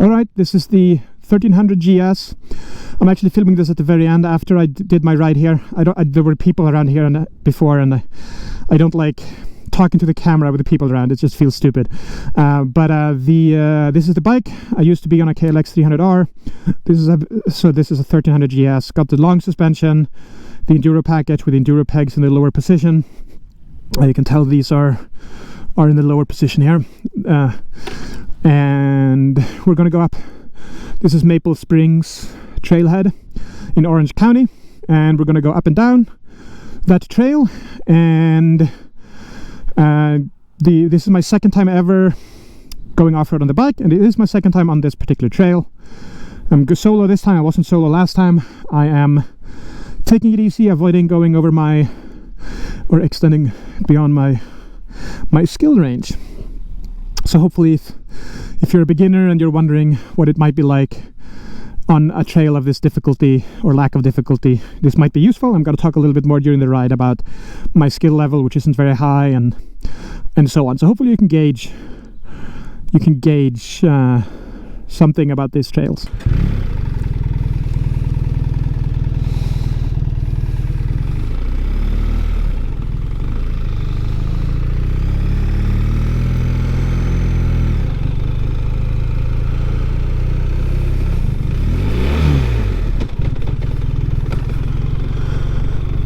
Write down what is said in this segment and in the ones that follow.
Alright, this is the 1300 GS. I'm actually filming this at the very end after I did my ride here. There were people around here before, and I don't like talking to the camera with the people around. It just feels stupid. This is the bike. I used to be on a KLX 300R. This is a 1300 GS. Got the long suspension, the enduro package with enduro pegs in the lower position. You can tell these are in the lower position here. And we're going to go up. This is Maple Springs Trailhead in Orange County, and we're going to go up and down that trail. And this is my second time ever going off-road on the bike, and it is my second time on this particular trail. I'm solo this time. I wasn't solo last time. I am taking it easy, avoiding going over or extending beyond my skill range. So hopefully if you're a beginner and you're wondering what it might be like on a trail of this difficulty or lack of difficulty, this might be useful. I'm going to talk a little bit more during the ride about my skill level, which isn't very high, and so on. So hopefully you can gauge something about these trails.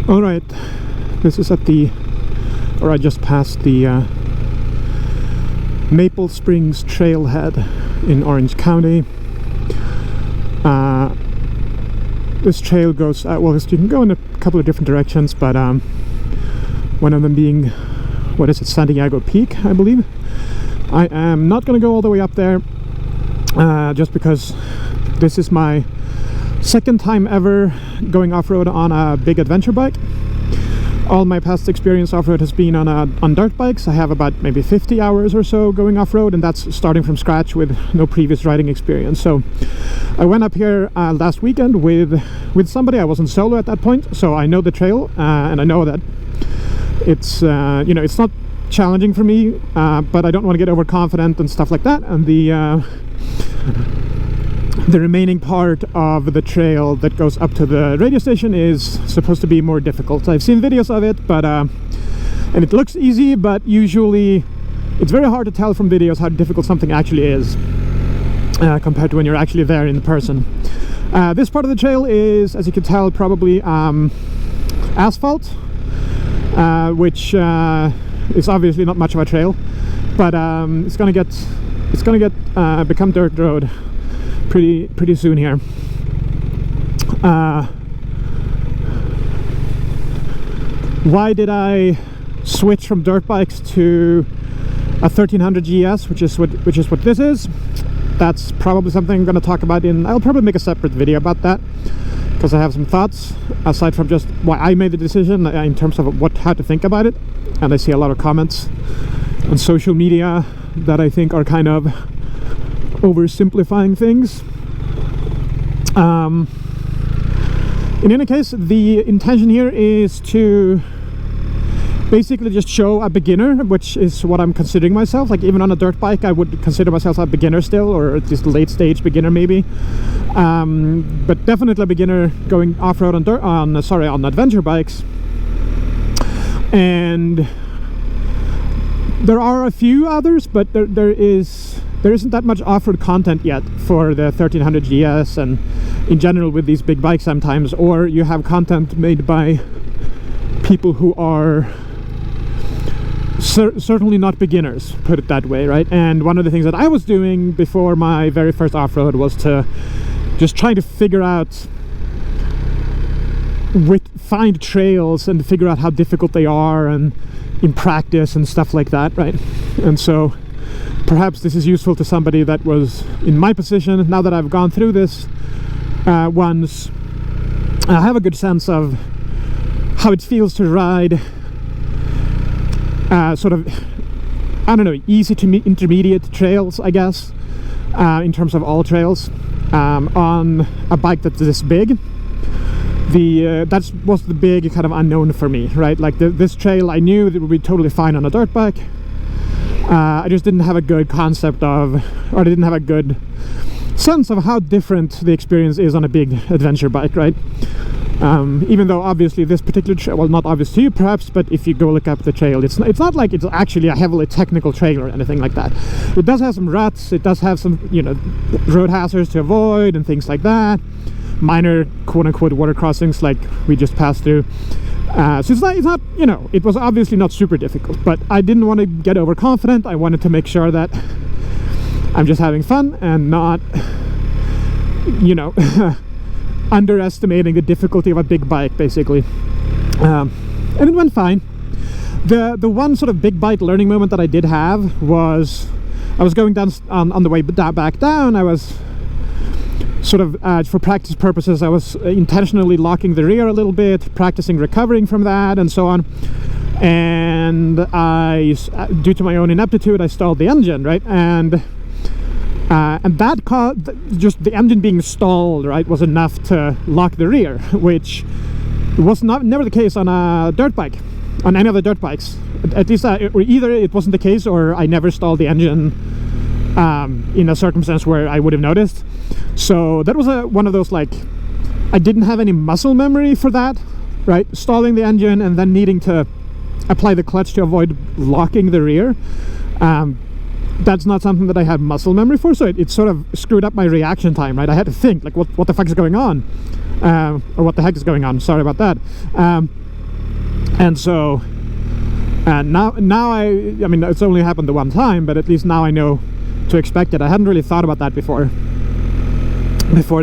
Alright, this is I just passed the Maple Springs Trailhead in Orange County. This trail goes, you can go in a couple of different directions, but one of them being, Santiago Peak, I believe. I am not going to go all the way up there, just because this is my second time ever going off-road on a big adventure bike. All my past experience off-road has been on dirt bikes. I have about maybe 50 hours or so going off-road, and that's starting from scratch with no previous riding experience. So I went up here last weekend with somebody. I wasn't solo at that point, so I know the trail, and I know that it's it's not challenging for me, but I don't want to get overconfident and stuff like that. And the remaining part of the trail that goes up to the radio station is supposed to be more difficult. I've seen videos of it, but and it looks easy, but usually it's very hard to tell from videos how difficult something actually is compared to when you're actually there in person. This part of the trail is, as you can tell, probably asphalt, which is obviously not much of a trail, but it's gonna become dirt road pretty soon here. Why did I switch from dirt bikes to a 1300 GS, which is what this is? That's probably something I'm going to talk about I'll probably make a separate video about that, because I have some thoughts aside from just why I made the decision in terms of how to think about it. And I see a lot of comments on social media that I think are kind of oversimplifying things. In any case, the intention here is to basically just show a beginner, which is what I'm considering myself. Like, even on a dirt bike I would consider myself a beginner still, or at least late stage beginner maybe, but definitely a beginner going off-road on adventure bikes. And there are a few others, but there isn't that much off-road content yet for the 1300 GS and in general with these big bikes sometimes. Or you have content made by people who are certainly not beginners, put it that way, right? And one of the things that I was doing before my very first off-road was to just try to figure out, find trails and figure out how difficult they are, and in practice and stuff like that, right? And so perhaps this is useful to somebody that was in my position. Now that I've gone through this once, I have a good sense of how it feels to ride sort of, I don't know, easy to intermediate trails, I guess, in terms of all trails, on a bike that's this big. That was the big kind of unknown for me, right? Like this trail, I knew that it would be totally fine on a dirt bike. I just didn't have a good concept of, or I didn't have a good sense of how different the experience is on a big adventure bike, right? Even though obviously this particular trail, well, not obvious to you perhaps, but if you go look up the trail, it's not like it's actually a heavily technical trail or anything like that. It does have some ruts, it does have some, you know, road hazards to avoid and things like that, minor quote-unquote water crossings like we just passed through. So it's not, you know, it was obviously not super difficult, but I didn't want to get overconfident. I wanted to make sure that I'm just having fun and not, you know, underestimating the difficulty of a big bike, basically. And it went fine. The one sort of big bike learning moment that I did have was I was going down on the way back down. I was sort of for practice purposes, I was intentionally locking the rear a little bit, practicing recovering from that and so on. And due to my own ineptitude, I stalled the engine, right? And that caused just the engine being stalled, right, was enough to lock the rear, which was never the case on a dirt bike, on any of the dirt bikes. At least or either it wasn't the case, or I never stalled the engine in a circumstance where I would have noticed. So that was one of those, like, I didn't have any muscle memory for that, right? Stalling the engine and then needing to apply the clutch to avoid locking the rear. That's not something that I had muscle memory for, so it sort of screwed up my reaction time, right? I had to think, like, what the fuck is going on? Or what the heck is going on? Sorry about that. And so now I mean, it's only happened the one time, but at least now I know to expect it. I hadn't really thought about that before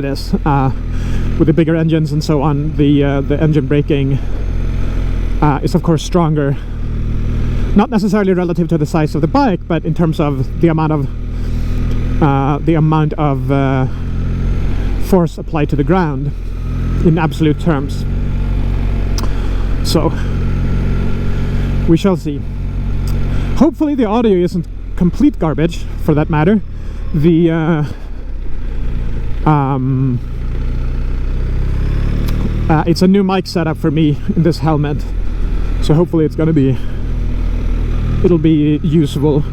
this. With the bigger engines and so on, the engine braking is of course stronger. Not necessarily relative to the size of the bike, but in terms of the amount of force applied to the ground in absolute terms. So we shall see. Hopefully the audio isn't complete garbage, for that matter. It's a new mic setup for me in this helmet, so hopefully it'll be useful.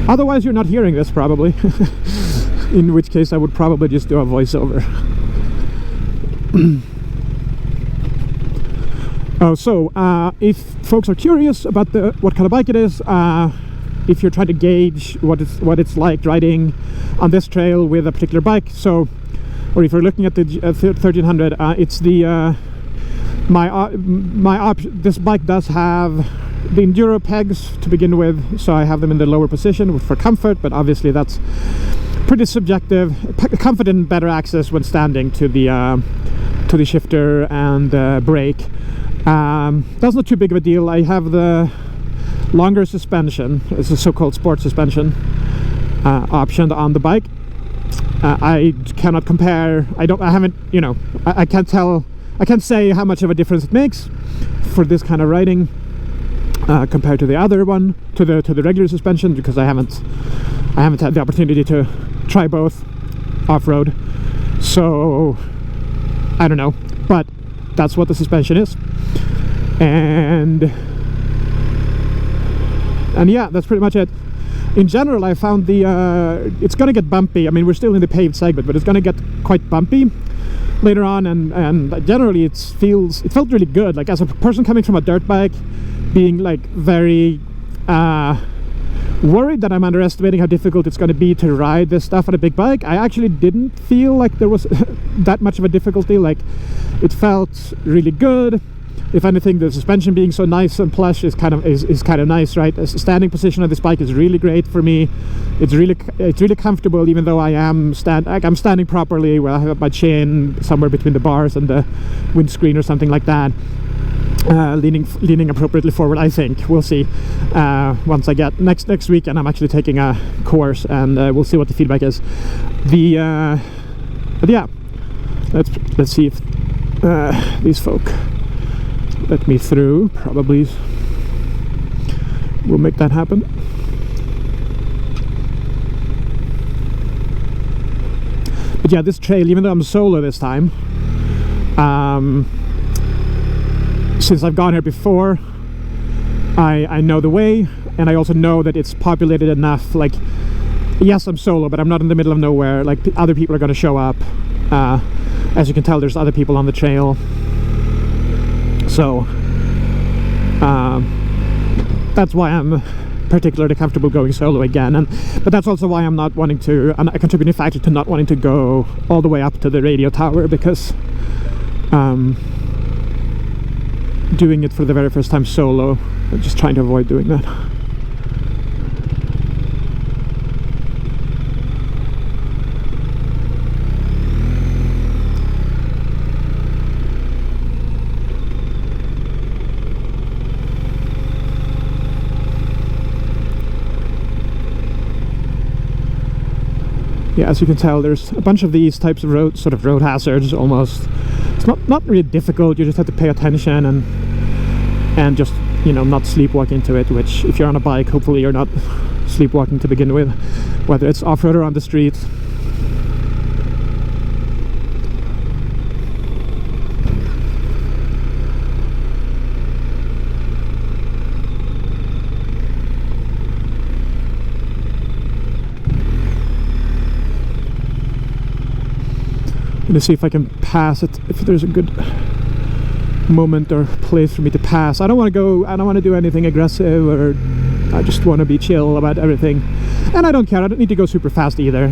Otherwise you're not hearing this, probably. In which case I would probably just do a voiceover. If folks are curious about what kind of bike it is, if you're trying to gauge what it's like riding on this trail with a particular bike, or if you're looking at the 1300, it's the this bike does have the enduro pegs to begin with, so I have them in the lower position for comfort, but obviously that's pretty subjective. Comfort and better access when standing to the shifter and brake. That's not too big of a deal. I have the longer suspension. It's a so-called sport suspension option on the bike. I cannot compare. I haven't, you know, I can't tell. I can't say how much of a difference it makes for this kind of riding compared to the other one, to the regular suspension, because I haven't had the opportunity to try both off-road. So I don't know, but that's what the suspension is. And yeah, that's pretty much it. In general, I found it's gonna get bumpy. I mean, we're still in the paved segment, but it's gonna get quite bumpy later on, and generally it felt really good. Like, as a person coming from a dirt bike, being like very worried that I'm underestimating how difficult it's going to be to ride this stuff on a big bike, I actually didn't feel like there was that much of a difficulty. Like, it felt really good. If anything, the suspension being so nice and plush is kind of nice, right? The standing position of this bike is really great for me. It's really comfortable, even though I'm standing properly, where I have my chin somewhere between the bars and the windscreen or something like that. Leaning appropriately forward, I think. We'll see. Once I get next weekend, I'm actually taking a course, and we'll see what the feedback is. But yeah, let's see if these folk let me through. Probably we'll make that happen. But yeah, this trail, even though I'm solo this time, since I've gone here before, I know the way, and I also know that it's populated enough. Like, yes, I'm solo, but I'm not in the middle of nowhere. Like, other people are going to show up. As you can tell, there's other people on the trail. So that's why I'm particularly comfortable going solo again. But that's also why I'm not wanting to, and a contributing factor to not wanting to go all the way up to the radio tower, because doing it for the very first time solo, I'm just trying to avoid doing that. Yeah, as you can tell, there's a bunch of these types of road, sort of road hazards almost. It's not really difficult, you just have to pay attention and just, you know, not sleepwalk into it, which if you're on a bike, hopefully you're not sleepwalking to begin with, whether it's off-road or on the street. To see if I can pass it, if there's a good moment or place for me to pass. I don't want to do anything aggressive, or I just want to be chill about everything, and I don't care. I don't need to go super fast either.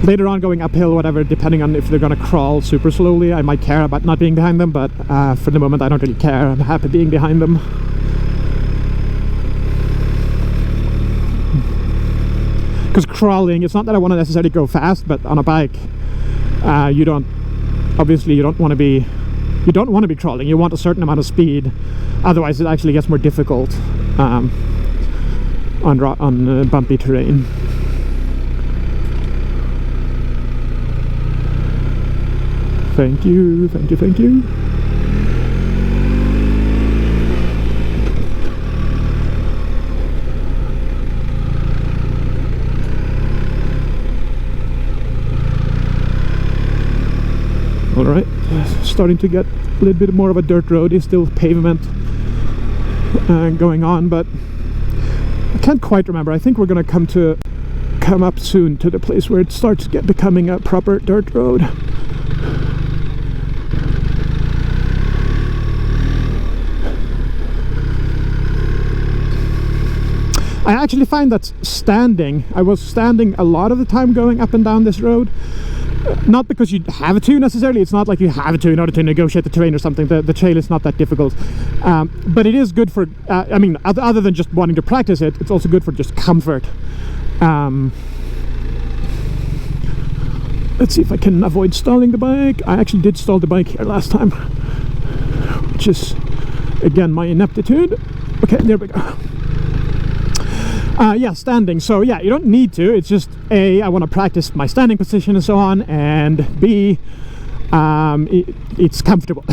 Later on, going uphill, whatever, depending on if they're gonna crawl super slowly, I might care about not being behind them, but for the moment I don't really care. I'm happy being behind them. Because crawling, it's not that I want to necessarily go fast, but on a bike you don't want to be crawling. You want a certain amount of speed, otherwise it actually gets more difficult on bumpy terrain. Thank you. Alright, starting to get a little bit more of a dirt road. It's still pavement going on, but I can't quite remember. I think we're going to come up soon to the place where it starts becoming a proper dirt road. I actually find that I was standing a lot of the time going up and down this road. Not because you have to necessarily, it's not like you have to in order to negotiate the terrain or something. The trail is not that difficult, but it is good for, I mean, other than just wanting to practice it, it's also good for just comfort. Let's see if I can avoid stalling the bike. I actually did stall the bike here last time, which is, again, my ineptitude. Okay, there we go. Yeah, standing. So yeah, you don't need to. It's just A, I want to practice my standing position and so on, and B, it's comfortable.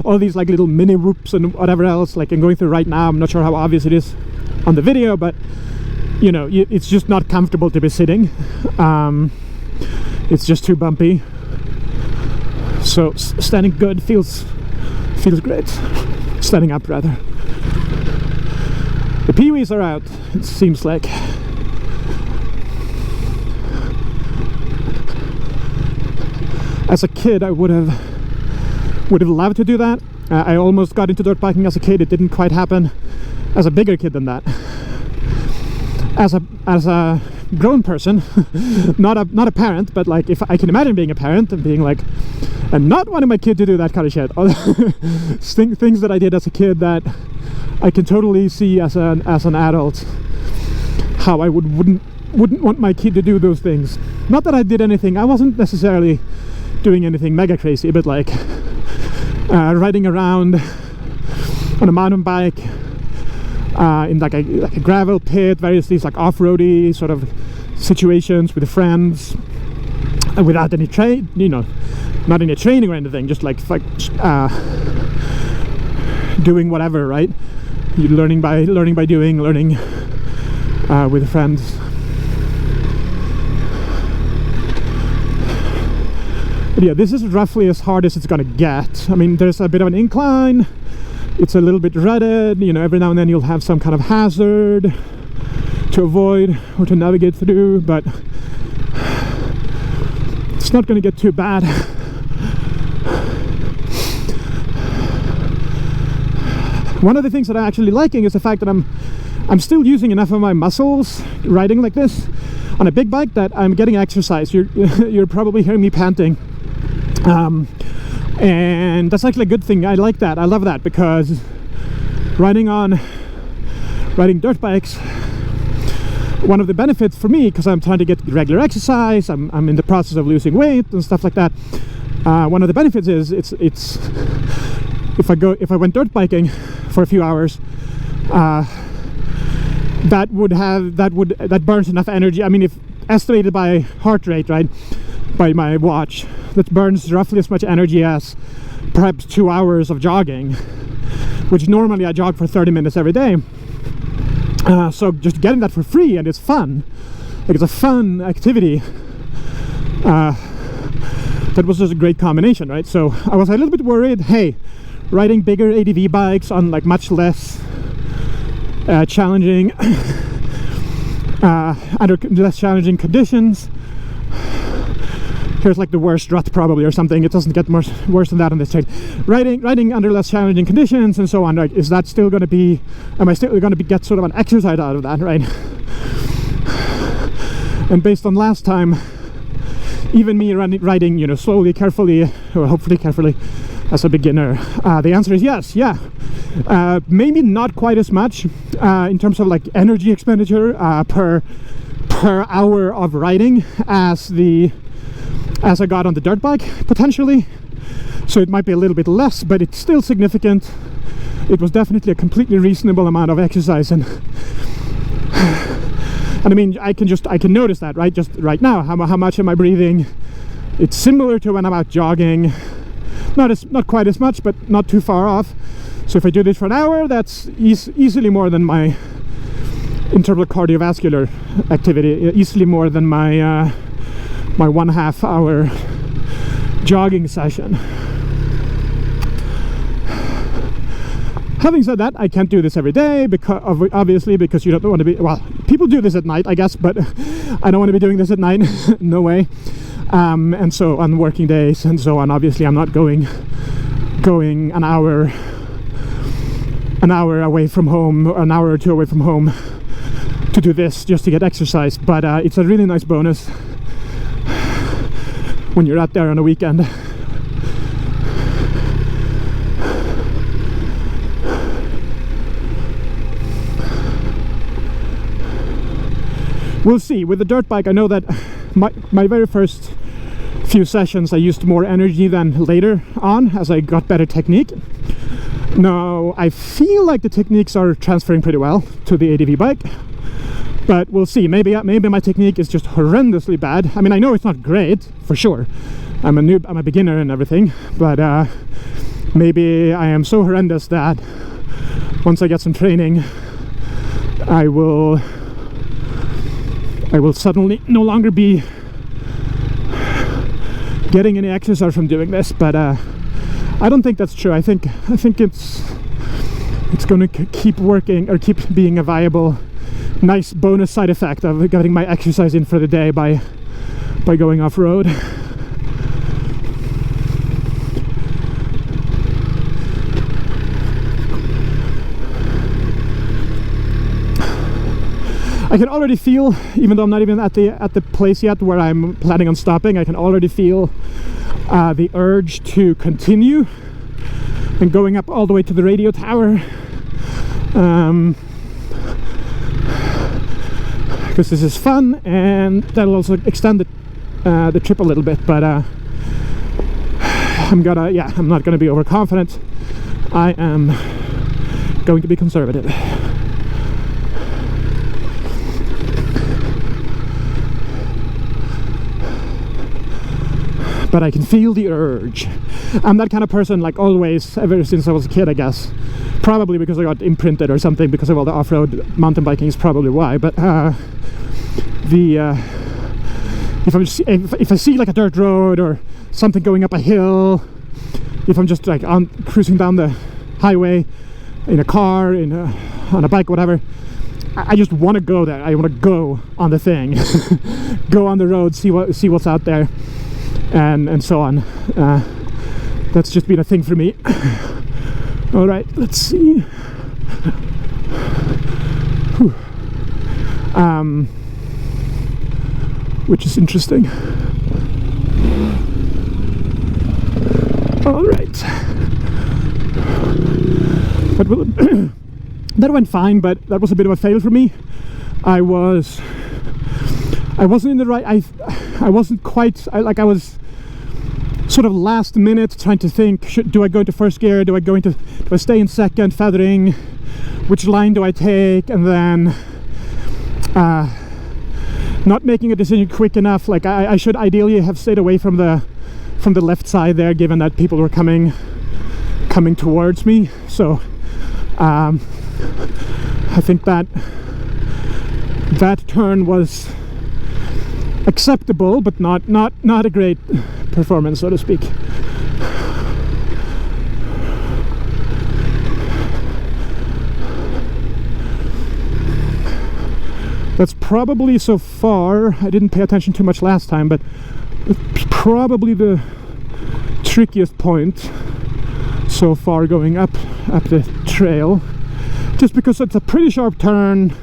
All these like little mini whoops and whatever else, like I'm going through right now. I'm not sure how obvious it is on the video, but you know, it's just not comfortable to be sitting. It's just too bumpy. So standing good feels great. Standing up rather. The peewees are out, it seems like. As a kid, I would have loved to do that. I almost got into dirt biking as a kid. It didn't quite happen. As a bigger kid than that. As a grown person, not a parent, but like if I can imagine being a parent and being like, I'm not wanting my kid to do that kind of shit. Things that I did as a kid that I can totally see as an adult how I wouldn't want my kid to do those things. Not that I did anything, I wasn't necessarily doing anything mega crazy, but like riding around on a mountain bike in like a gravel pit, various these like off-roady sort of situations with friends, without any not any training or anything, just like doing whatever, right? You're learning by doing, with friends. But yeah, this is roughly as hard as it's gonna get. I mean, there's a bit of an incline, it's a little bit rutted, you know, every now and then you'll have some kind of hazard, to avoid or to navigate through, but it's not going to get too bad. One of the things that I'm actually liking is the fact that I'm still using enough of my muscles riding like this on a big bike that I'm getting exercise. You're probably hearing me panting, and that's actually a good thing. I like that. I love that, because riding dirt bikes, one of the benefits for me, because I'm trying to get regular exercise, I'm in the process of losing weight and stuff like that. One of the benefits is it's if I went dirt biking for a few hours, that burns enough energy. I mean, if estimated by heart rate, right, by my watch, that burns roughly as much energy as perhaps 2 hours of jogging, which normally I jog for 30 minutes every day. So just getting that for free, and it's fun, like it's a fun activity, that was just a great combination, right? So I was a little bit worried, hey, riding bigger ADV bikes on like much less challenging under less challenging conditions, here's like the worst rut probably or something, it doesn't get much worse than that on this trail, riding under less challenging conditions and so on, right? Is that still going to be, am I still going to get sort of an exercise out of that, right? And based on last time, even me riding, you know, slowly, carefully, or hopefully carefully as a beginner, the answer is yes. Yeah, maybe not quite as much in terms of like energy expenditure per hour of riding as I got on the dirt bike, potentially. So it might be a little bit less, but it's still significant. It was definitely a completely reasonable amount of exercise, and I mean, I can notice that, right? Just right now, how much am I breathing? It's similar to when I'm out jogging. Not quite as much, but not too far off. So if I do this for an hour, that's easily more than my, in terms of cardiovascular activity, easily more than my my 1.5 hour jogging session. Having said that, I can't do this every day, because obviously, because you don't want to be, well, people do this at night, I guess, but I don't want to be doing this at night. No way. And so on working days and so on, obviously I'm not going an hour away from home, or an hour or two away from home to do this just to get exercise. But it's a really nice bonus when you're out there on a weekend. We'll see. With the dirt bike, I know that my very first few sessions I used more energy than later on as I got better technique. Now I feel like the techniques are transferring pretty well to the ADV bike, but we'll see. Maybe my technique is just horrendously bad. I mean, I know it's not great for sure. I'm a beginner and everything, but maybe I am so horrendous that once I get some training, I will suddenly no longer be getting any exercise from doing this. But I don't think that's true. I think it's going to keep working, or keep being a viable, nice bonus side effect of getting my exercise in for the day by going off-road. I can already feel, even though I'm not even at the place yet where I'm planning on stopping, I can already feel the urge to continue and going up all the way to the radio tower, because this is fun, and that'll also extend the trip a little bit. But I'm not gonna be overconfident. I am going to be conservative. But I can feel the urge. I'm that kind of person, like always, ever since I was a kid, I guess. Probably because I got imprinted or something, because of all the off-road mountain biking is probably why. But if I see like a dirt road or something going up a hill, if I'm just like cruising down the highway in a car, on a bike, whatever, I just want to go there. I want to go on the thing, go on the road, see what's out there, and so on. That's just been a thing for me. All right, let's see. Whew. Which is interesting. All right, but that went fine, but that was a bit of a fail for me. I wasn't in the right. I wasn't quite. I was sort of last minute trying to think: do I go into first gear? Do I stay in second, feathering? Which line do I take? And then not making a decision quick enough. Like I should ideally have stayed away from the left side there, given that people were coming towards me. So I think that turn was acceptable, but not a great performance, so to speak. That's probably, so far, I didn't pay attention too much last time, but it's probably the trickiest point so far going up the trail, just because it's a pretty sharp turn,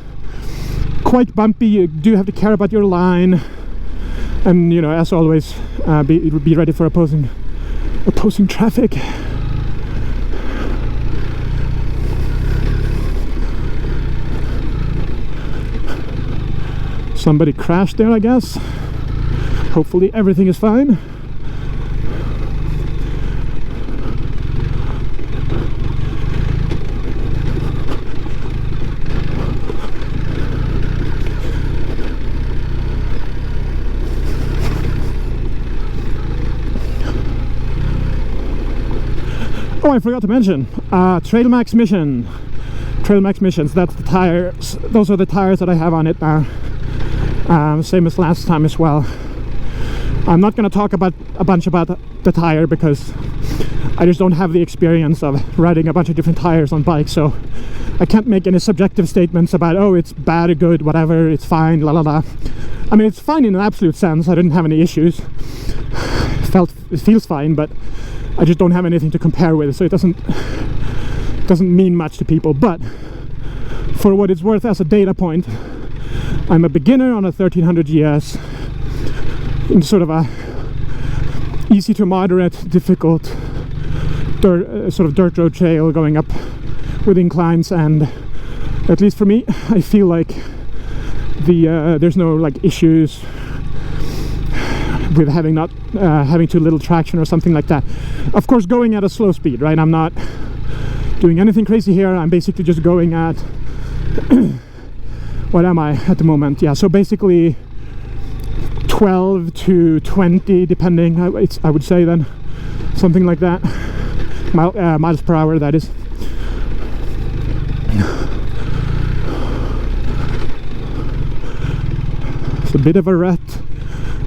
quite bumpy. You do have to care about your line, and you know, as always, be ready for opposing traffic. Somebody crashed there, I guess. Hopefully everything is fine. Oh, I forgot to mention Trailmax missions. That's the tires. Those are the tires that I have on it now. Same as last time as well. I'm not going to talk about the tire, because I just don't have the experience of riding a bunch of different tires on bikes, so I can't make any subjective statements about, oh, it's bad or good, whatever, it's fine, la la la. I mean, it's fine in an absolute sense. I didn't have any issues. It feels fine, but I just don't have anything to compare with, so it doesn't mean much to people. But for what it's worth as a data point, I'm a beginner on a 1300 GS in sort of a easy to moderate, difficult sort of dirt road trail going up with inclines, and at least for me, I feel like there's no like issues with having too little traction or something like that. Of course, going at a slow speed, right? I'm not doing anything crazy here. I'm basically just going at what am I at the moment? Yeah, so basically 12 to 20, depending. I would say then something like that. Miles per hour, that is. It's a bit of a rut.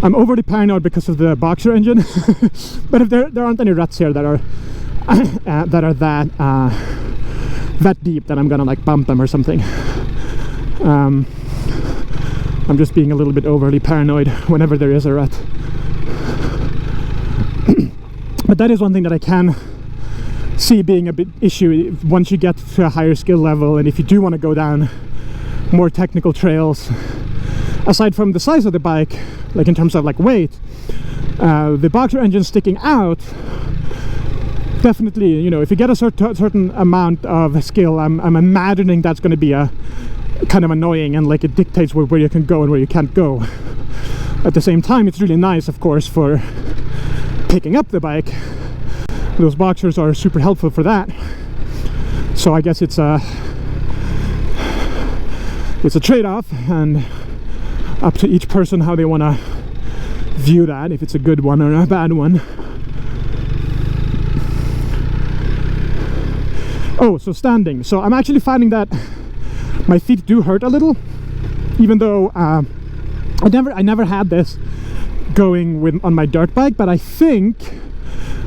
I'm overly paranoid because of the boxer engine. But if there aren't any ruts here that are that deep, that I'm gonna like bump them or something. I'm just being a little bit overly paranoid whenever there is a rut. But that is one thing that I can see being a bit issue once you get to a higher skill level, and if you do want to go down more technical trails. Aside from the size of the bike, like in terms of like weight, the boxer engine sticking out, definitely, you know, if you get a certain amount of skill, I'm imagining that's going to be a kind of annoying, and like it dictates where you can go and where you can't go. At the same time, it's really nice, of course, for picking up the bike. Those boxers are super helpful for that. So I guess it's a trade-off, and up to each person how they want to view that, if it's a good one or a bad one. Oh, so standing. So I'm actually finding that my feet do hurt a little, even though I never had this going on my dirt bike, but I think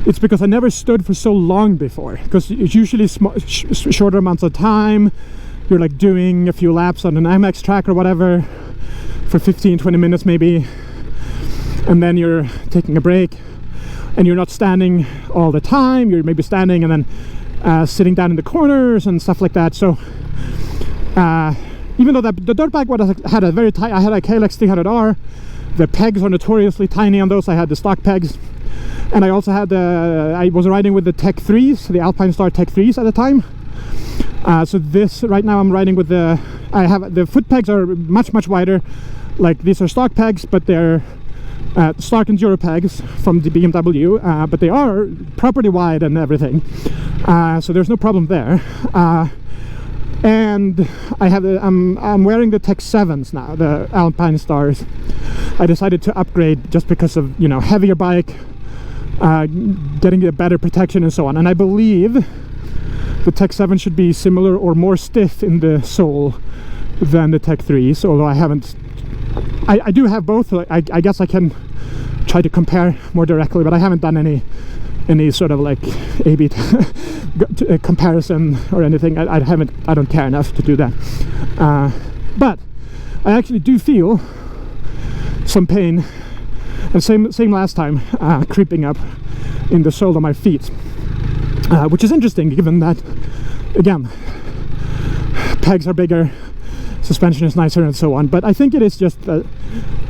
it's because I never stood for so long before, because it's usually shorter amounts of time, you're like doing a few laps on an MX track or whatever for 15-20 minutes maybe, and then you're taking a break, and you're not standing all the time. You're maybe standing and then sitting down in the corners and stuff like that. So even though the dirt bike had a very tight, I had a KLX 300R. The pegs are notoriously tiny on those. I had the stock pegs, and I also had I was riding with the Tech 3s, the Alpine Star Tech 3s at the time. So this right now I'm riding with the foot pegs are much wider. Like, these are stock pegs, but they're stock enduro pegs from the BMW, but they are properly wide and everything, so there's no problem there. And I have I'm wearing the Tech 7s now, the Alpine Stars. I decided to upgrade just because of, you know, heavier bike, getting a better protection and so on. And I believe the Tech 7 should be similar or more stiff in the sole than the Tech 3s, although I haven't. I do have both. I guess I can try to compare more directly, but I haven't done any sort of like A/B comparison or anything. I don't care enough to do that. But I actually do feel some pain, and same last time, creeping up in the sole of my feet, which is interesting given that, again, pegs are bigger, suspension is nicer and so on. But I think it is just that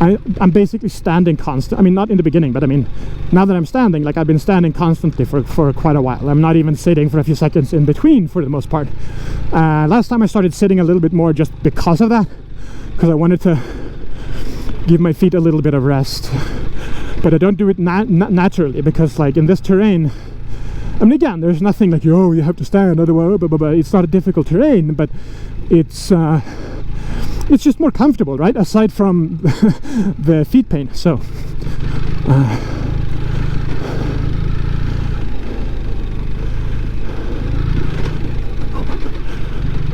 I'm basically standing constant. I mean, not in the beginning, but I mean, now that I'm standing, like, I've been standing constantly for quite a while. I'm not even sitting for a few seconds in between for the most part. Last time I started sitting a little bit more just because of that, because I wanted to give my feet a little bit of rest. But I don't do it naturally, because like in this terrain, I mean, again, there's nothing like, oh, you have to stand, otherwise, blah, blah, blah. It's not a difficult terrain, but it's just more comfortable, right? Aside from the feet pain. So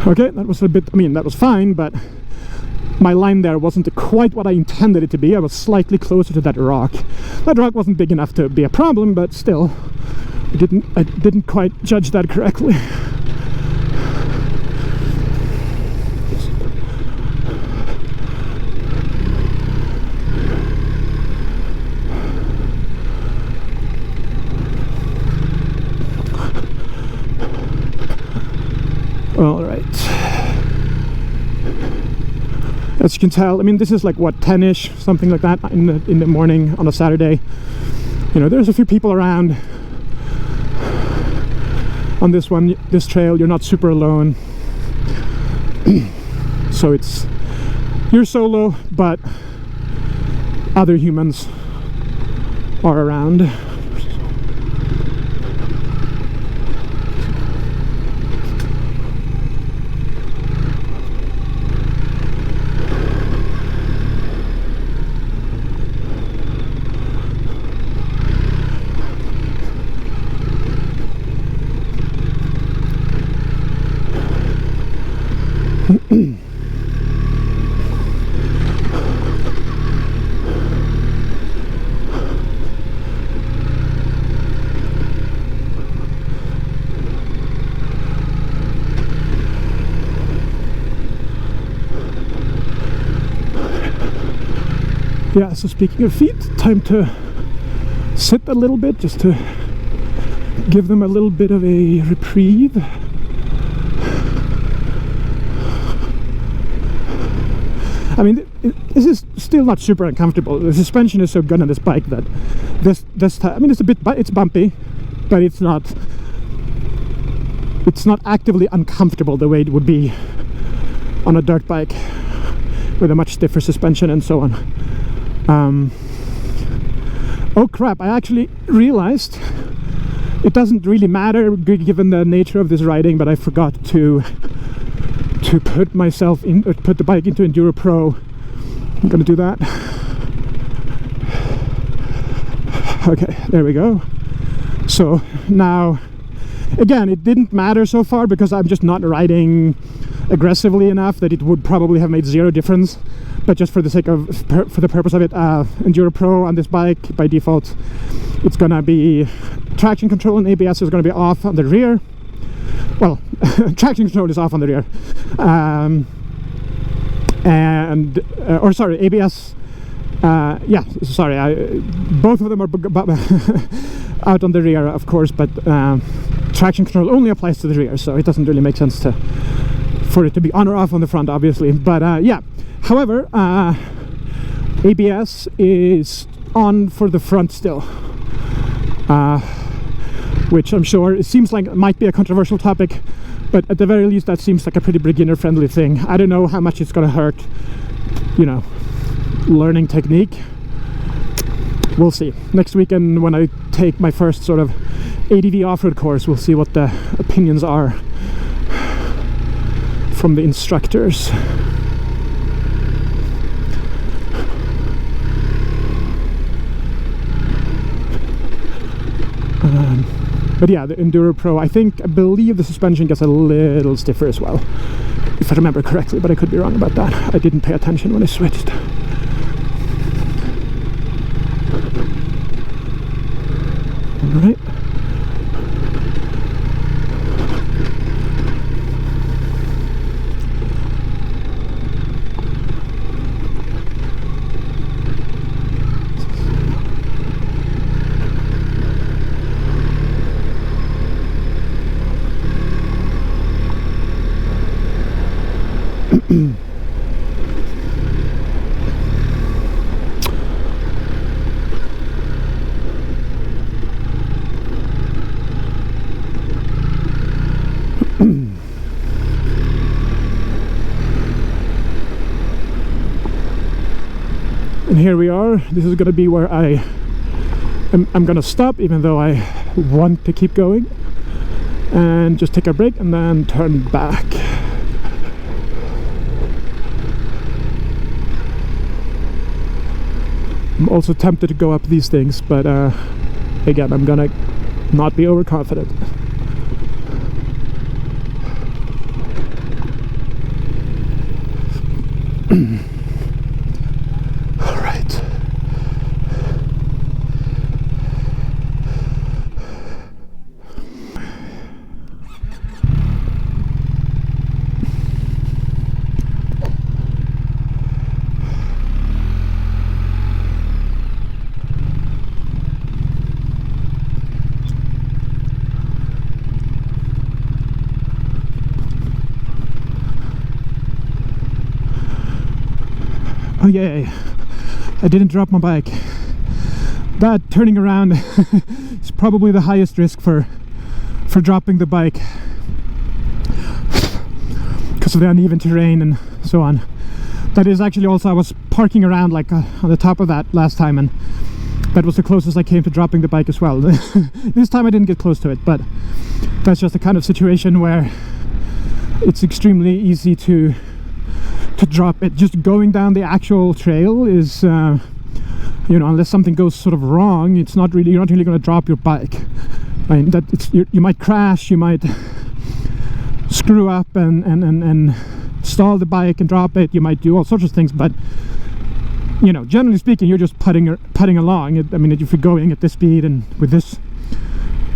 okay, that was a bit, I mean, that was fine, but my line there wasn't quite what I intended it to be. I was slightly closer to that rock. That rock wasn't big enough to be a problem, but still, I didn't quite judge that correctly. All right. As you can tell, I mean, this is like what, 10-ish, something like that, in the morning on a Saturday. You know, there's a few people around on this trail. You're not super alone. So you're solo, but other humans are around. Yeah, so speaking of feet, time to sit a little bit just to give them a little bit of a reprieve. I mean, this is still not super uncomfortable. The suspension is so good on this bike that this time, I mean, it's bumpy, but it's not actively uncomfortable the way it would be on a dirt bike with a much stiffer suspension and so on. Oh crap, I actually realized it doesn't really matter given the nature of this riding, but I forgot to put the bike into Enduro Pro. I'm gonna do that. Okay, there we go. So now, again, it didn't matter so far because I'm just not riding aggressively enough that it would probably have made zero difference. But just for the sake of, for the purpose of it, Enduro Pro on this bike, by default, it's gonna be traction control and ABS is gonna be off on the rear. well, traction control is off on the rear, and or sorry, ABS. Yeah, sorry. Both of them are out on the rear, of course, but traction control only applies to the rear, so it doesn't really make sense for it to be on or off on the front, obviously. But yeah. However, ABS is on for the front still, which I'm sure it seems like it might be a controversial topic, but at the very least that seems like a pretty beginner-friendly thing. I don't know how much it's gonna hurt, you know, learning technique. We'll see. Next weekend when I take my first sort of ADV off-road course, we'll see what the opinions are from the instructors. But yeah, the Enduro Pro, I believe the suspension gets a little stiffer as well, if I remember correctly, but I could be wrong about that. I didn't pay attention when I switched. All right. And here we are. This is going to be where I'm going to stop, even though I want to keep going, and just take a break and then turn back. I'm also tempted to go up these things, but again, I'm gonna not be overconfident. All right. Oh yeah, I didn't drop my bike. That turning around is probably the highest risk for dropping the bike, because of the uneven terrain and so on. That is actually also, I was parking around like on the top of that last time, and that was the closest I came to dropping the bike as well. This time I didn't get close to it, but that's just the kind of situation where it's extremely easy to drop it. Just going down the actual trail is, you know, unless something goes sort of wrong, you're not really going to drop your bike. I mean, that you might crash, you might screw up and stall the bike and drop it. You might do all sorts of things, but you know, generally speaking, you're just putting along. I mean, if you're going at this speed and with this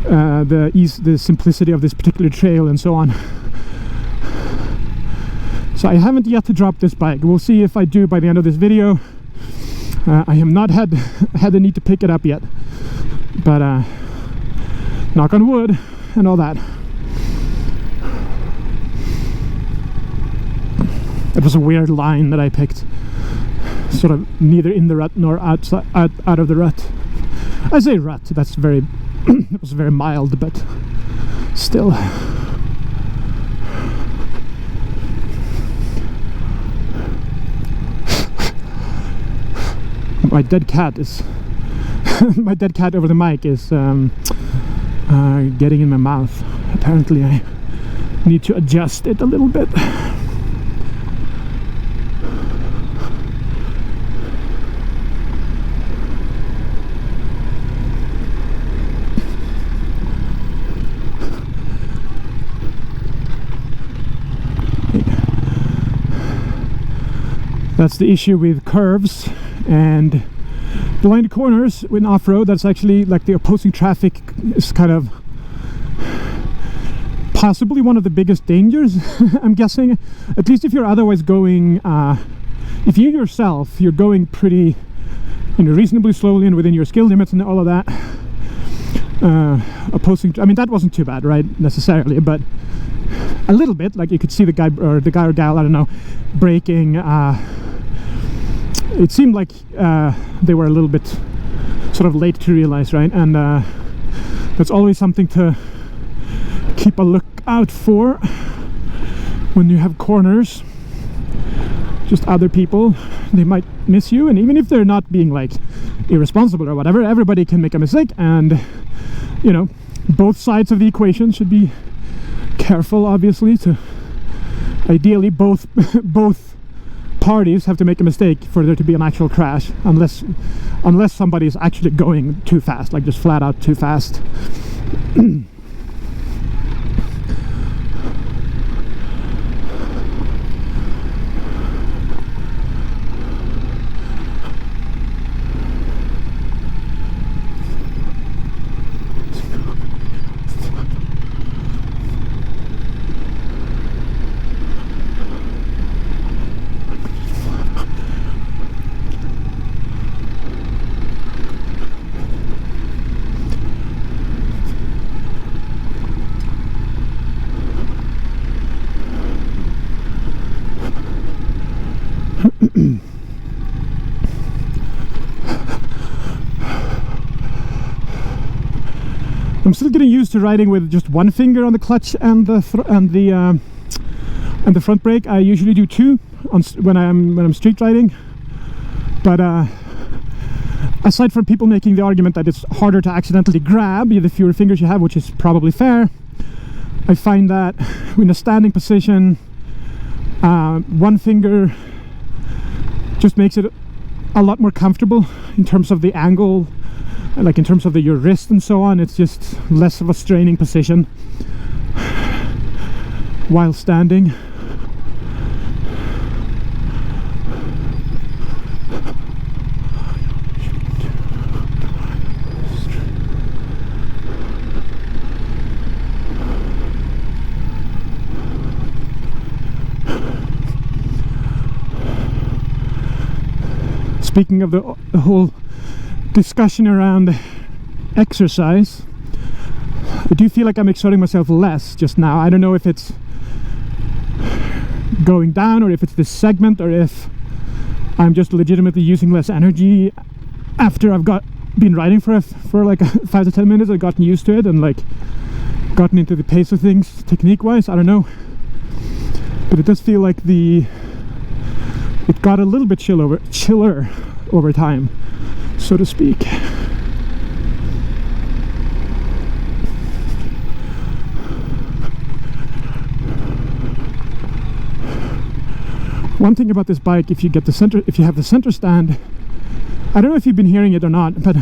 the simplicity of this particular trail and so on. So I haven't yet to drop this bike. We'll see if I do by the end of this video. I have not had the need to pick it up yet, but knock on wood and all that. It was a weird line that I picked, sort of neither in the rut nor out of the rut. I say rut, that's very it was very mild, but still. My dead cat is my dead cat over the mic is getting in my mouth. Apparently I need to adjust it a little bit. That's the issue with curves and blind corners with off-road. That's actually like the opposing traffic is kind of possibly one of the biggest dangers. I'm guessing, at least if you're otherwise going, if you yourself, you're going pretty, reasonably slowly and within your skill limits and all of that, opposing, I mean, that wasn't too bad, right, necessarily, but a little bit, like you could see the guy or gal, I don't know, braking. It seemed like they were a little bit sort of late to realize, right? And that's always something to keep a lookout for when you have corners. Just other people, they might miss you, and even if they're not being like irresponsible or whatever, everybody can make a mistake, and both sides of the equation should be careful, obviously, to ideally both parties have to make a mistake for there to be an actual crash, unless somebody is actually going too fast, like just flat out too fast. I'm still getting used to riding with just one finger on the clutch and the front brake. I usually do two when I'm street riding, but aside from people making the argument that it's harder to accidentally grab the fewer fingers you have, which is probably fair, I find that in a standing position, one finger just makes it a lot more comfortable in terms of the angle, like in terms of your wrist and so on. It's just less of a straining position while standing. Speaking of the whole discussion around exercise, I do feel like I'm exerting myself less just now. I don't know if it's going down or if it's this segment or if I'm just legitimately using less energy after I've been riding for like 5 to 10 minutes. I've gotten used to it and like gotten into the pace of things technique wise. I don't know, but it does feel like it got a little bit chiller over time, so to speak. One thing about this bike, if you have the center stand, I don't know if you've been hearing it or not, but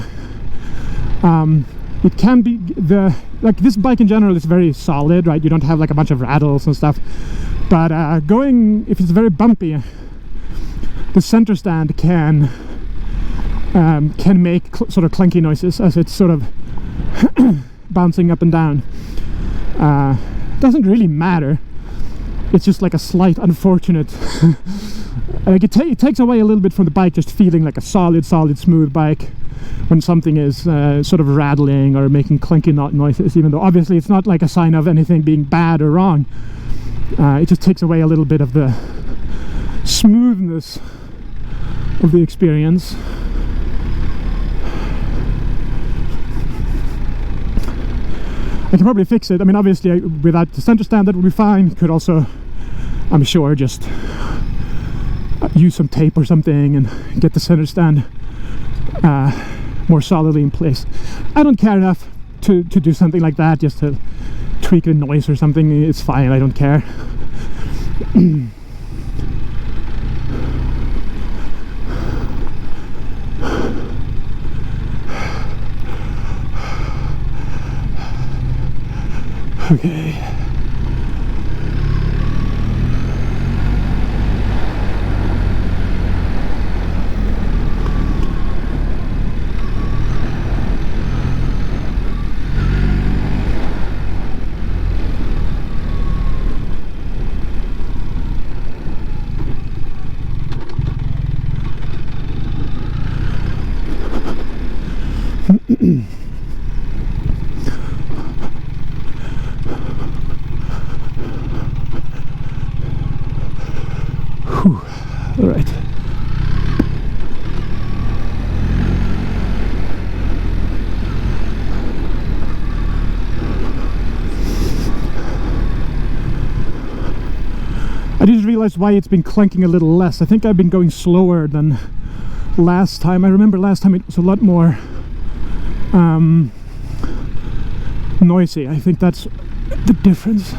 it can be this bike in general is very solid, right? You don't have like a bunch of rattles and stuff, but if it's very bumpy, the center stand can make sort of clunky noises as it's sort of bouncing up and down. Doesn't really matter. It's just like a slight unfortunate like it takes away a little bit from the bike just feeling like a solid smooth bike when something is sort of rattling or making clunky noises, even though obviously it's not like a sign of anything being bad or wrong. It just takes away a little bit of the smoothness of the experience. I can probably fix it. I mean, obviously without the center stand that would be fine. Could also, I'm sure, just use some tape or something and get the center stand more solidly in place. I don't care enough to do something like that, just to tweak the noise or something. It's fine, I don't care. Okay. All right. I just realized why it's been clanking a little less. I think I've been going slower than last time. I remember last time it was a lot more noisy. I think that's the difference.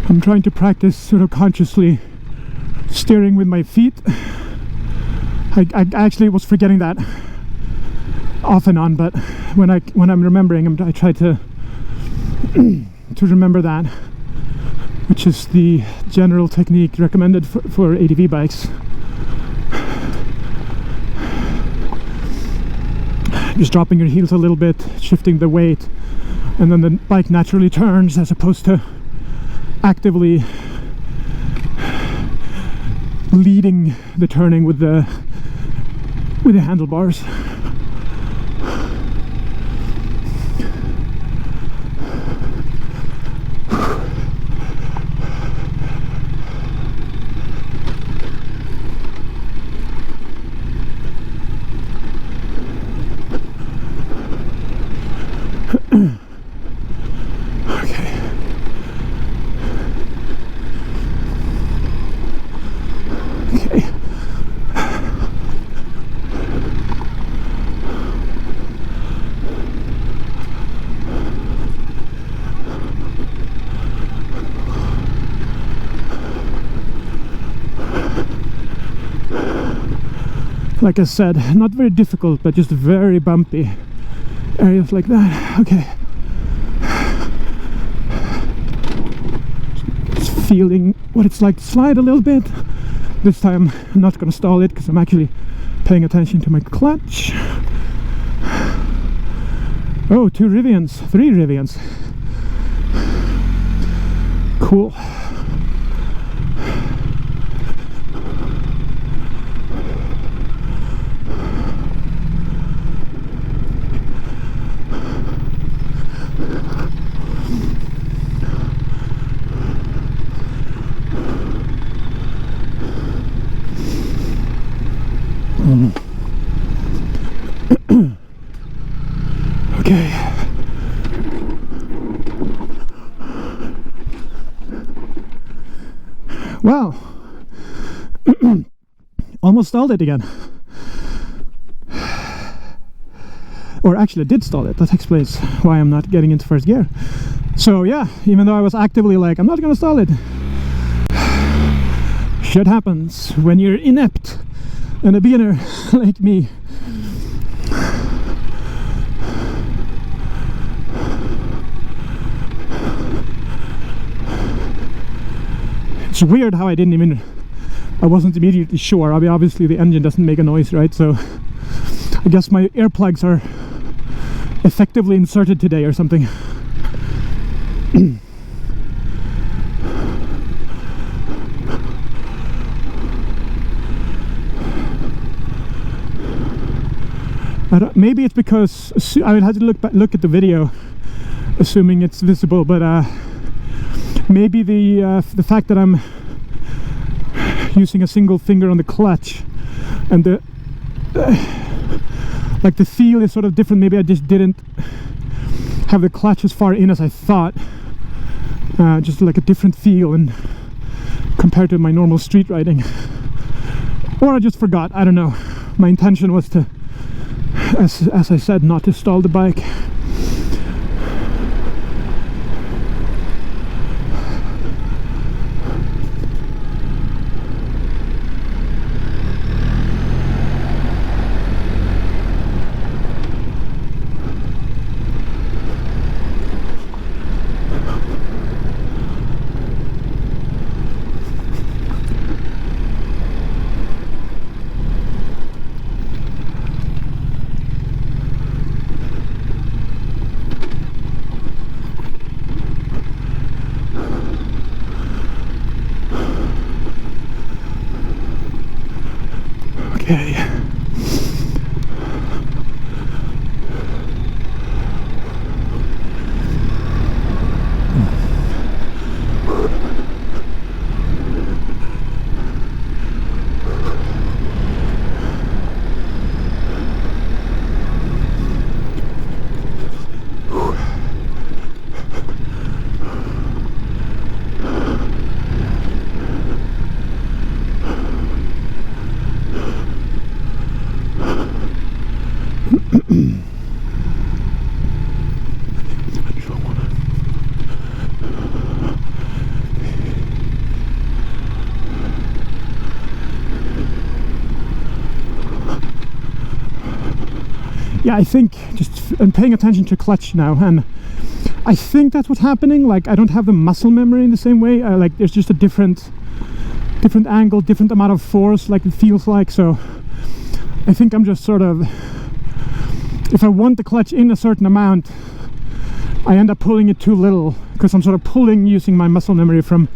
I'm trying to practice sort of consciously steering with my feet. I actually was forgetting that off and on, but when I'm remembering, I try to to remember that, which is the general technique recommended for ADV bikes. Just dropping your heels a little bit, shifting the weight, and then the bike naturally turns as opposed to actively leading the turning with the handlebars. Like I said, not very difficult, but just very bumpy areas like that. Okay. Just feeling what it's like to slide a little bit. This time I'm not going to stall it because I'm actually paying attention to my clutch. Oh, 2 Rivians, 3 Rivians. Cool. Okay. Well, almost stalled it again. Or actually I did stall it. That explains why I'm not getting into first gear. So yeah, even though I was actively like, I'm not gonna stall it, shit happens when you're inept and a beginner like me. It's weird how I wasn't immediately sure. I mean, obviously the engine doesn't make a noise, right? So I guess my earplugs are effectively inserted today or something. Maybe it's because I would have to look at the video, assuming it's visible. But maybe the fact that I'm using a single finger on the clutch and the like the feel is sort of different. Maybe I just didn't have the clutch as far in as I thought. Just like a different feel and compared to my normal street riding, or I just forgot. I don't know. My intention was to, as I said, not to stall the bike. Okay. Yeah, I think I'm paying attention to clutch now, and I think that's what's happening. Like, I don't have the muscle memory in the same way. Like, there's just a different angle, different amount of force, like it feels like. So I think I'm just sort of, if I want the clutch in a certain amount, I end up pulling it too little, because I'm sort of pulling using my muscle memory from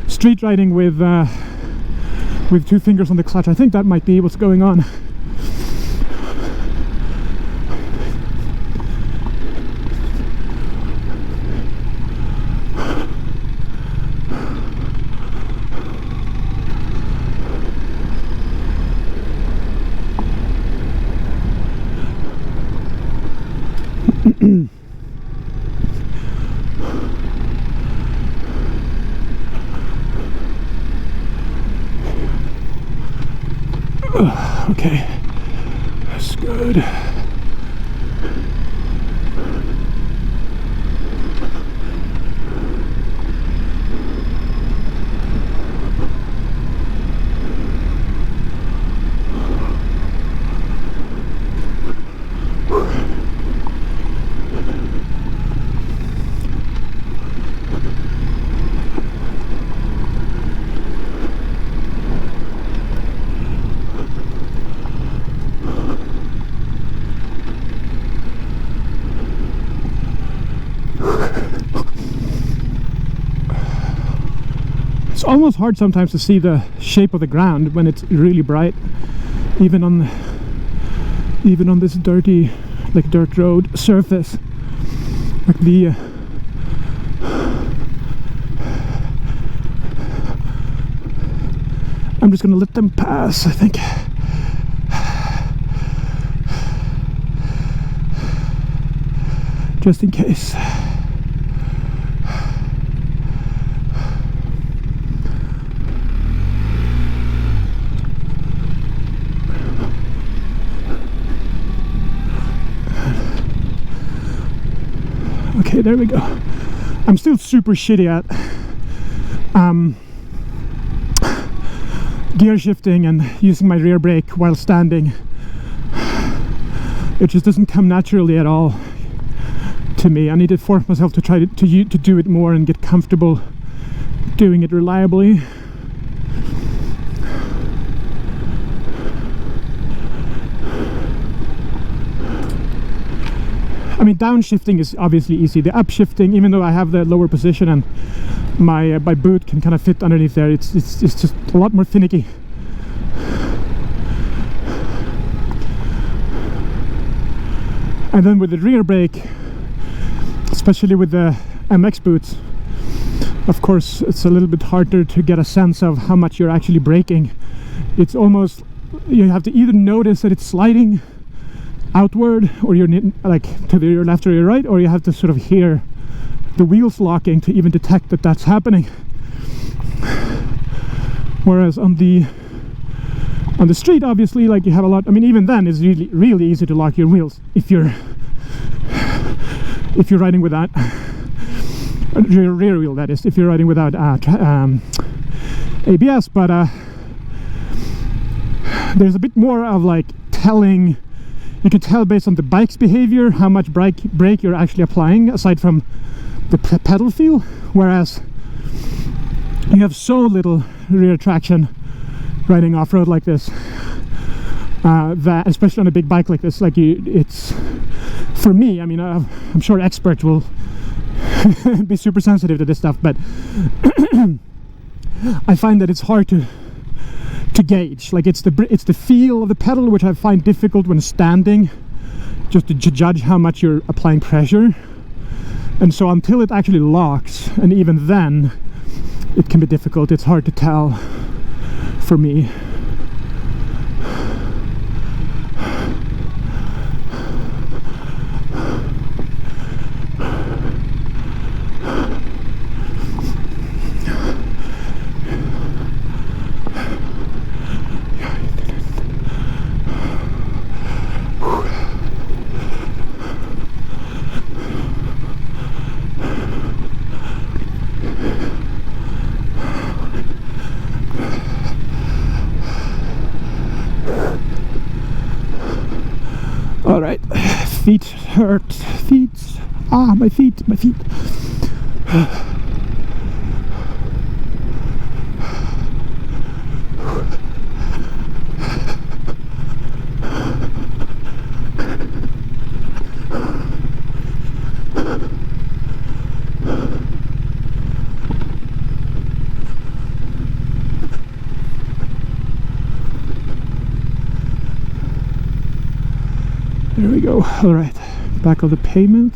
street riding with 2 fingers on the clutch. I think that might be what's going on. Okay, that's good. It's almost hard sometimes to see the shape of the ground when it's really bright, even on this dirty, like, dirt road surface. Like I'm just gonna let them pass, I think. Just in case. Okay, there we go. I'm still super shitty at gear shifting and using my rear brake while standing. It just doesn't come naturally at all to me. I need to force myself to try to do it more and get comfortable doing it reliably. I mean, downshifting is obviously easy. The upshifting, even though I have the lower position and my boot can kind of fit underneath there, it's just a lot more finicky. And then with the rear brake, especially with the MX boots, of course, it's a little bit harder to get a sense of how much you're actually braking. It's almost, you have to either notice that it's sliding outward, or you're like to your left or your right, or you have to sort of hear the wheels locking to even detect that that's happening. Whereas on the street, obviously, like, you have a lot. I mean, even then it's really easy to lock your wheels if you're riding without your rear wheel, that is, if you're riding without ABS. But there's a bit more of, like, telling. You can tell based on the bike's behavior how much brake you're actually applying, aside from the pedal feel. Whereas you have so little rear traction riding off-road like this, that, especially on a big bike like this, like, it's, for me, I mean, I'm sure experts will be super sensitive to this stuff, but I find that it's hard to to gauge. Like it's the feel of the pedal which I find difficult when standing, just to judge how much you're applying pressure. And so until it actually locks, and even then it can be difficult, it's hard to tell for me. All right, feet hurt, my feet. There we go. All right, back on the pavement.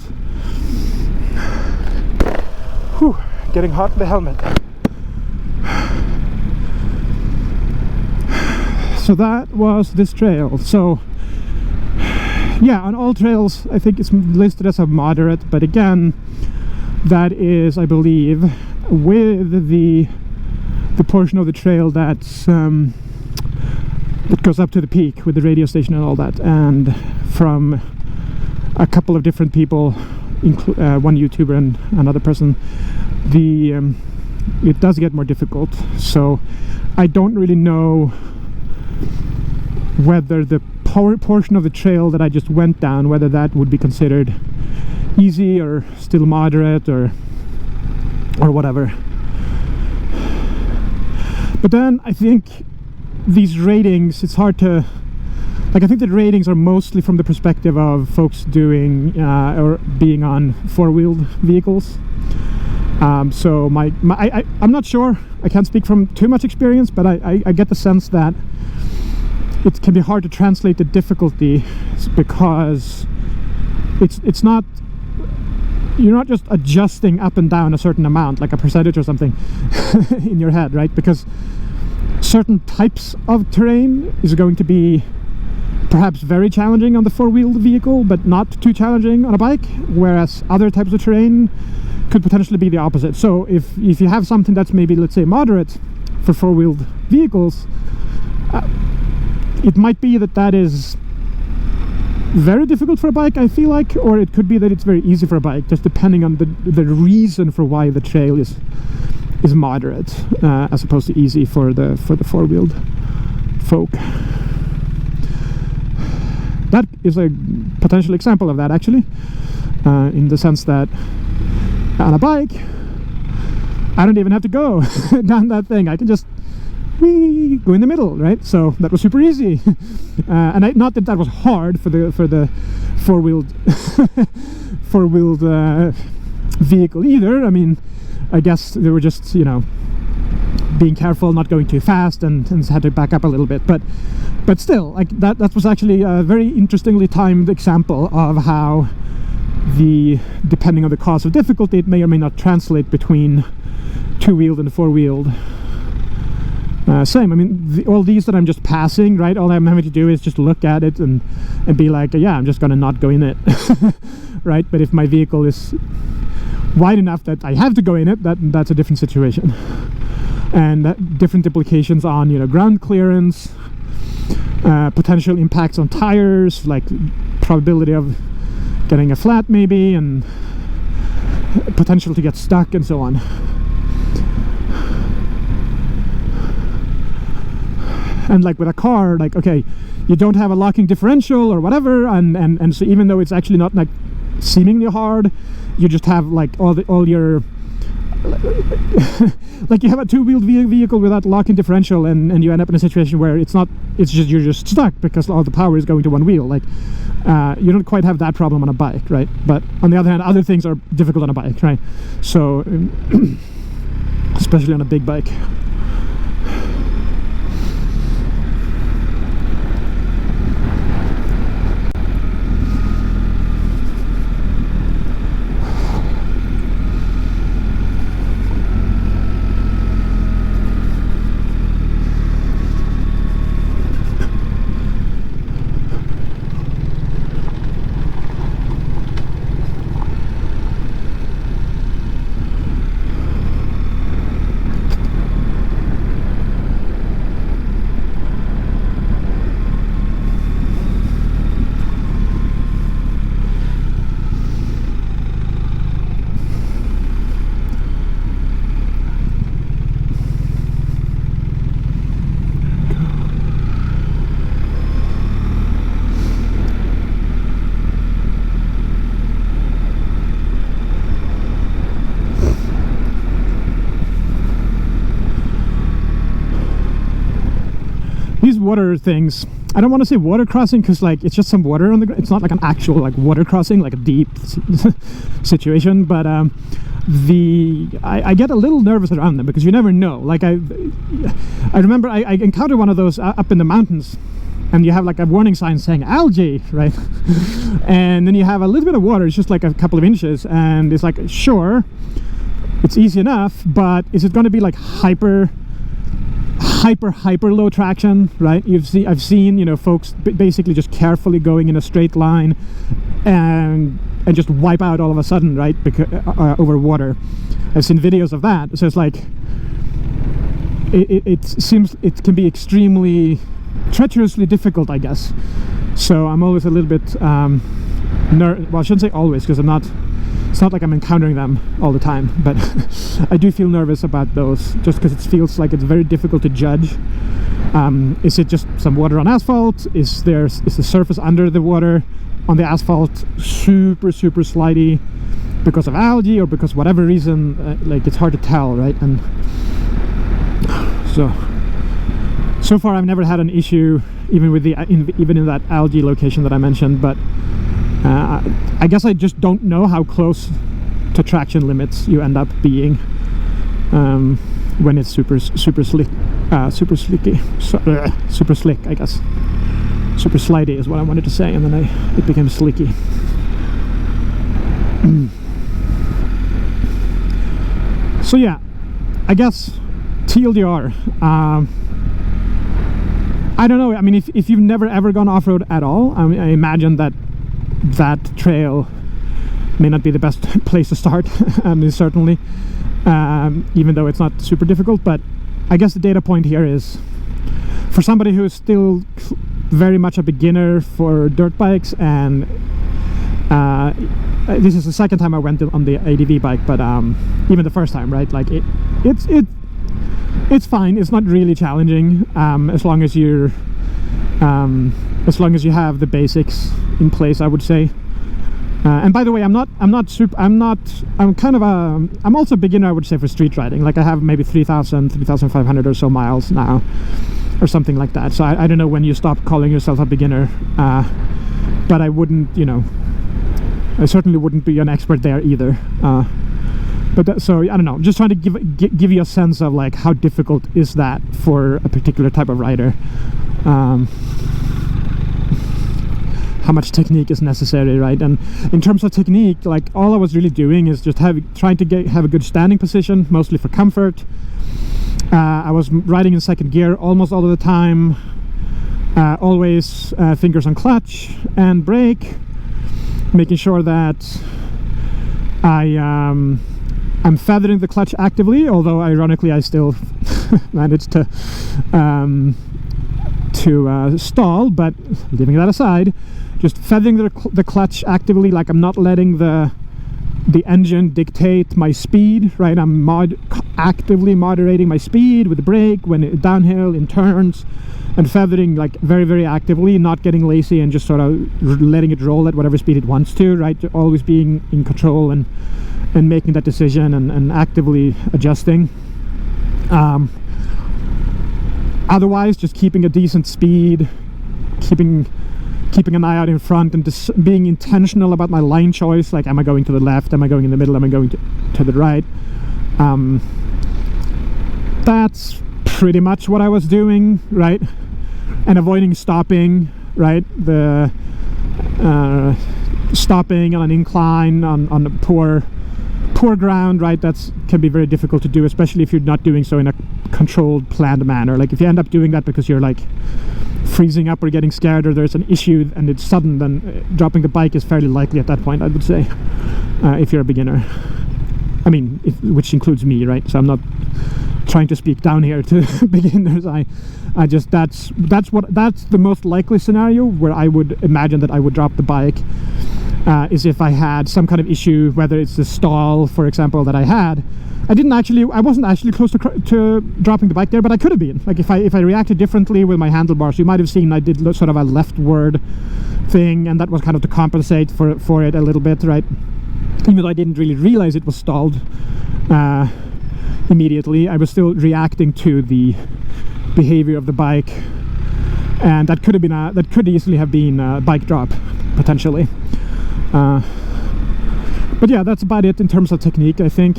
Whew, getting hot in the helmet. So that was this trail. So yeah, on all trails I think it's listed as a moderate, but again, that is, I believe, with the portion of the trail that's that goes up to the peak with the radio station and all that. And from a couple of different people, one YouTuber and another person, it does get more difficult. So I don't really know whether the portion of the trail that I just went down, whether that would be considered easy or still moderate or whatever. But then I think these ratings, it's hard to, like, I think the ratings are mostly from the perspective of folks doing or being on four-wheeled vehicles. So I'm not sure, I can't speak from too much experience, but I get the sense that it can be hard to translate the difficulty, because it's not, you're not just adjusting up and down a certain amount, like a percentage or something in your head, right? Because certain types of terrain is going to be perhaps very challenging on the four-wheeled vehicle, but not too challenging on a bike, whereas other types of terrain could potentially be the opposite. So if you have something that's maybe, let's say, moderate for four-wheeled vehicles, it might be that is very difficult for a bike, I feel like, or it could be that it's very easy for a bike, just depending on the reason for why the trail is moderate, as opposed to easy for the four-wheeled folk. That is a potential example of that, actually, in the sense that on a bike I don't even have to go down that thing. I can just go in the middle, right? So that was super easy. And not that that was hard for the four-wheeled vehicle either. I mean, I guess they were just, you know, being careful, not going too fast, and had to back up a little bit. But still, like that was actually a very interestingly timed example of how depending on the cause of difficulty, it may or may not translate between two-wheeled and four-wheeled. Same, I mean, all these that I'm just passing, right, all I'm having to do is just look at it and be like, yeah, I'm just gonna not go in it. Right? But if my vehicle is wide enough that I have to go in it, that's a different situation. And that different implications on, you know, ground clearance, potential impacts on tires, like probability of getting a flat maybe, and potential to get stuck, and so on. And like with a car, like, okay, you don't have a locking differential or whatever, and so even though it's actually not like seemingly hard, you just have like all your like you have a two-wheeled vehicle without locking differential, and you end up in a situation where you're just stuck because all the power is going to one wheel. Like you don't quite have that problem on a bike, right? But on the other hand, other things are difficult on a bike, right? So especially on a big bike. water things, I don't want to say water crossing because like it's just some water on the ground. It's not like an actual like water crossing, like a deep situation. But I get a little nervous around them because you never know. Like I remember I encountered one of those up in the mountains, and you have like a warning sign saying algae, right? And then you have a little bit of water. It's just like a couple of inches, and it's like, sure, it's easy enough, but is it going to be like hyper low traction, right? I've seen, you know, folks basically just carefully going in a straight line and just wipe out all of a sudden, right? Because over water. I've seen videos of that. So it's like it seems it can be extremely treacherously difficult, I guess. So I'm always a little bit well, I shouldn't say always, because it's not like I'm encountering them all the time, but I do feel nervous about those just because it feels like it's very difficult to judge. Is it just some water on asphalt? Is the surface under the water on the asphalt super slidey because of algae or because whatever reason? Like, it's hard to tell, right? And so far I've never had an issue even with even in that algae location that I mentioned, but I guess I just don't know how close to traction limits you end up being when it's super slick, super slick, I guess. Super slidey is what I wanted to say, and then it became slicky. So yeah, I guess TLDR. I don't know. I mean, if you've never ever gone off-road at all, I imagine that trail may not be the best place to start. I mean, certainly, even though it's not super difficult. But I guess the data point here is for somebody who's still very much a beginner for dirt bikes, and this is the second time I went on the ADV bike, but even the first time, right? Like it's fine. It's not really challenging as long as you have the basics in place, I would say. And by the way, I'm also a beginner, I would say, for street riding. Like, I have maybe 3,500 or so miles now, or something like that. So I don't know when you stop calling yourself a beginner, but I wouldn't, you know, I certainly wouldn't be an expert there either. So I don't know, I'm just trying to give you a sense of like how difficult is that for a particular type of rider. How much technique is necessary, right? And in terms of technique, like, all I was really doing is just trying to have a good standing position, mostly for comfort. I was riding in second gear almost all of the time. Always fingers on clutch and brake, making sure that I'm feathering the clutch actively, although ironically I still managed to stall. But leaving that aside, just feathering the clutch actively, like I'm not letting the engine dictate my speed, right? I'm actively moderating my speed with the brake when it downhill, in turns, and feathering like very actively, not getting lazy and just sort of letting it roll at whatever speed it wants to, right? Always being in control and making that decision and actively adjusting. Otherwise, just keeping a decent speed, keeping an eye out in front, and just being intentional about my line choice. Like, am I going to the left? Am I going in the middle? Am I going to the right? That's pretty much what I was doing, right? And avoiding stopping, right? The stopping on an incline on the poor ground, right? That's can be very difficult to do, especially if you're not doing so in a controlled, planned manner. Like, if you end up doing that because you're like freezing up or getting scared, or there's an issue and it's sudden, then dropping the bike is fairly likely at that point, I would say, if you're a beginner. I mean, which includes me, right? So I'm not trying to speak down here to beginners. I just that's the most likely scenario where I would imagine that I would drop the bike, is if I had some kind of issue, whether it's the stall, for example, that I had. I wasn't actually close to dropping the bike there, but I could have been. Like, if I reacted differently with my handlebars, you might have seen I did sort of a leftward thing, and that was kind of to compensate for it a little bit, right? Even though I didn't really realize it was stalled immediately, I was still reacting to the behavior of the bike and that could easily have been a bike drop potentially. But yeah, that's about it in terms of technique, I think.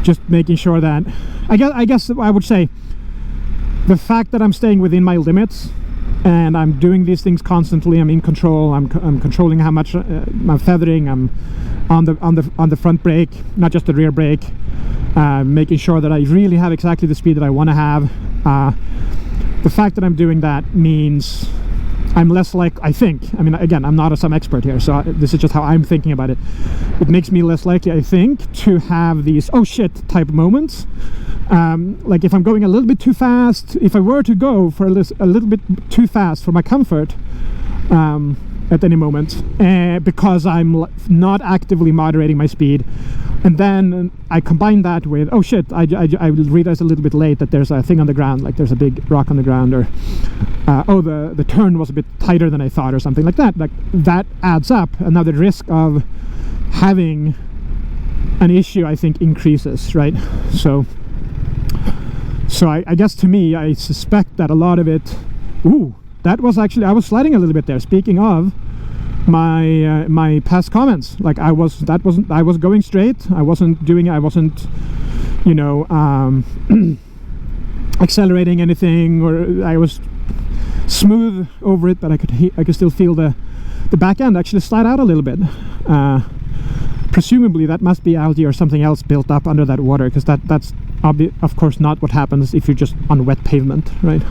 Just making sure that I guess I would say the fact that I'm staying within my limits and I'm doing these things constantly. I'm in control. I'm controlling how much I'm feathering. I'm on the front brake, not just the rear brake. Making sure that I really have exactly the speed that I want to have. The fact that I'm doing that means I'm less I think, I mean, again, I'm not some expert here, so this is just how I'm thinking about it. It makes me less likely, I think, to have these oh shit type moments. Like if I'm going a little bit too fast, if I were to go for a little bit too fast for my comfort at any moment, because I'm not actively moderating my speed, and then I combine that with oh shit, I realized a little bit late that there's a thing on the ground, like there's a big rock on the ground, or oh, the turn was a bit tighter than I thought, or something like that. Like that adds up, and now the risk of having an issue, I think, increases, right? So I guess to me, I suspect that a lot of it. Ooh, that was actually, I was sliding a little bit there. Speaking of my my past comments, like I was going straight. I wasn't you know, accelerating anything, or I was smooth over it, but I could still feel the back end actually slide out a little bit. Presumably that must be algae or something else built up under that water, because that's of course not what happens if you're just on wet pavement, right?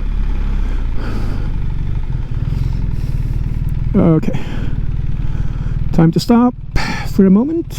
Okay, time to stop for a moment.